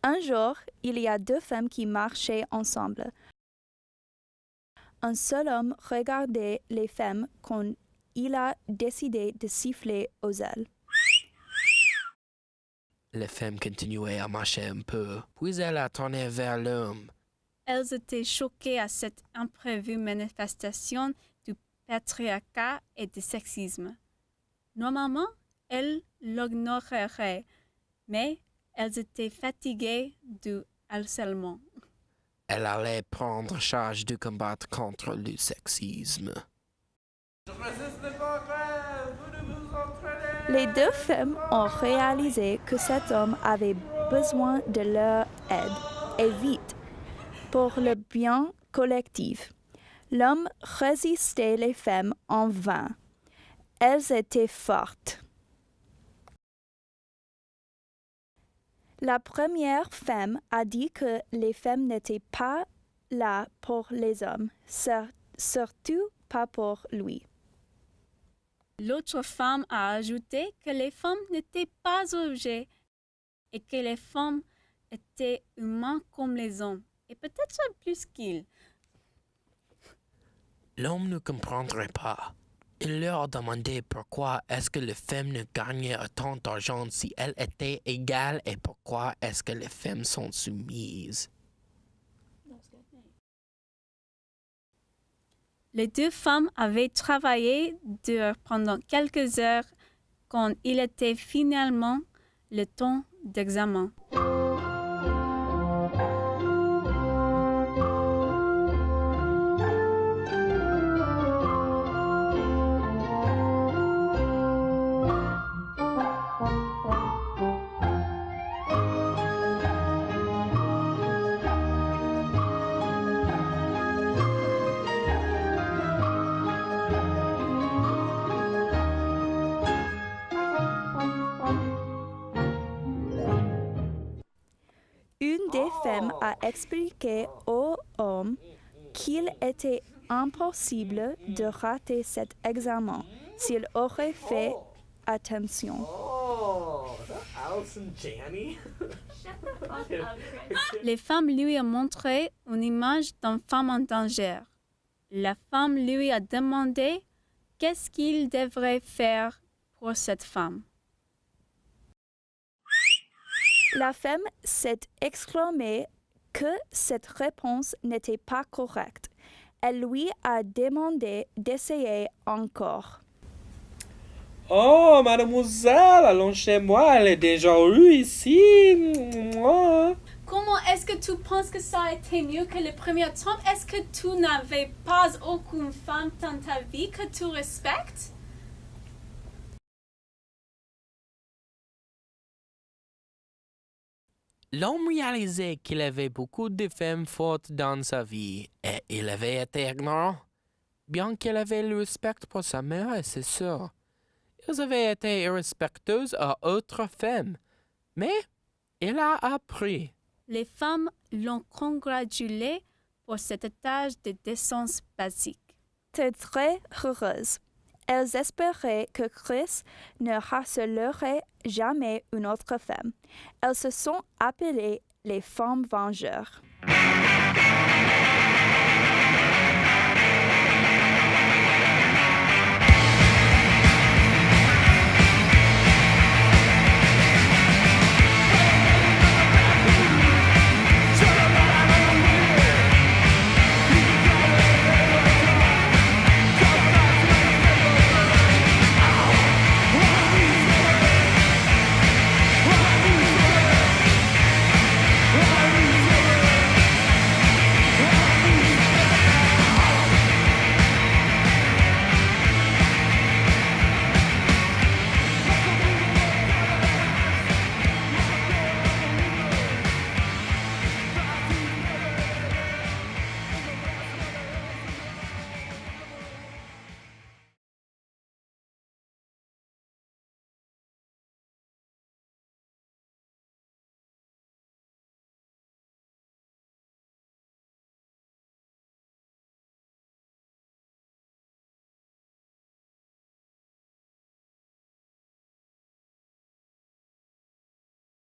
Un jour, il y a deux femmes qui marchaient ensemble. Un seul homme regardait les femmes quand il a décidé de siffler aux ailes. Les femmes continuaient à marcher un peu, puis elle a tourné vers l'homme. Elles étaient choquées à cette imprévue manifestation du patriarcat et du sexisme. Normalement, elles l'ignoreraient, mais elles étaient fatiguées du harcèlement. Elle allait prendre charge de combattre contre le sexisme. Les deux femmes ont réalisé que cet homme avait besoin de leur aide, et vite, pour le bien collectif. L'homme résistait les femmes en vain. Elles étaient fortes. La première femme a dit que les femmes n'étaient pas là pour les hommes, surtout pas pour lui. L'autre femme a ajouté que les femmes n'étaient pas objets et que les femmes étaient humains comme les hommes, et peut-être plus qu'ils. L'homme ne comprendrait pas. Il leur demandait pourquoi est-ce que les femmes ne gagnaient autant d'argent si elles étaient égales et pourquoi est-ce que les femmes sont soumises. Les deux femmes avaient travaillé dur pendant quelques heures quand il était finalement le temps d'examen. Une des femmes a expliqué au homme qu'il était impossible de rater cet examen s'il aurait fait attention. Allison Janney? Les femmes lui ont montré une image d'une femme en danger. La femme lui a demandé qu'est-ce qu'il devrait faire pour cette femme. La femme s'est exclamée que cette réponse n'était pas correcte. Elle lui a demandé d'essayer encore. Oh, mademoiselle, allons chez moi, elle est déjà rue ici. Mouah. Comment est-ce que tu penses que ça a été mieux que le premier temps? Est-ce que tu n'avais pas aucune femme dans ta vie que tu respectes? L'homme réalisait qu'il avait beaucoup de femmes fortes dans sa vie et il avait été ignorant. Bien qu'il avait le respect pour sa mère et ses sœurs, ils avaient été irrespectueux à autres femmes. Mais il a appris. Les femmes l'ont congratulé pour cet étage de décence basique. T'es très heureuse. Elles espéraient que Chris ne harcèlerait jamais une autre femme. Elles se sont appelées les femmes vengeurs.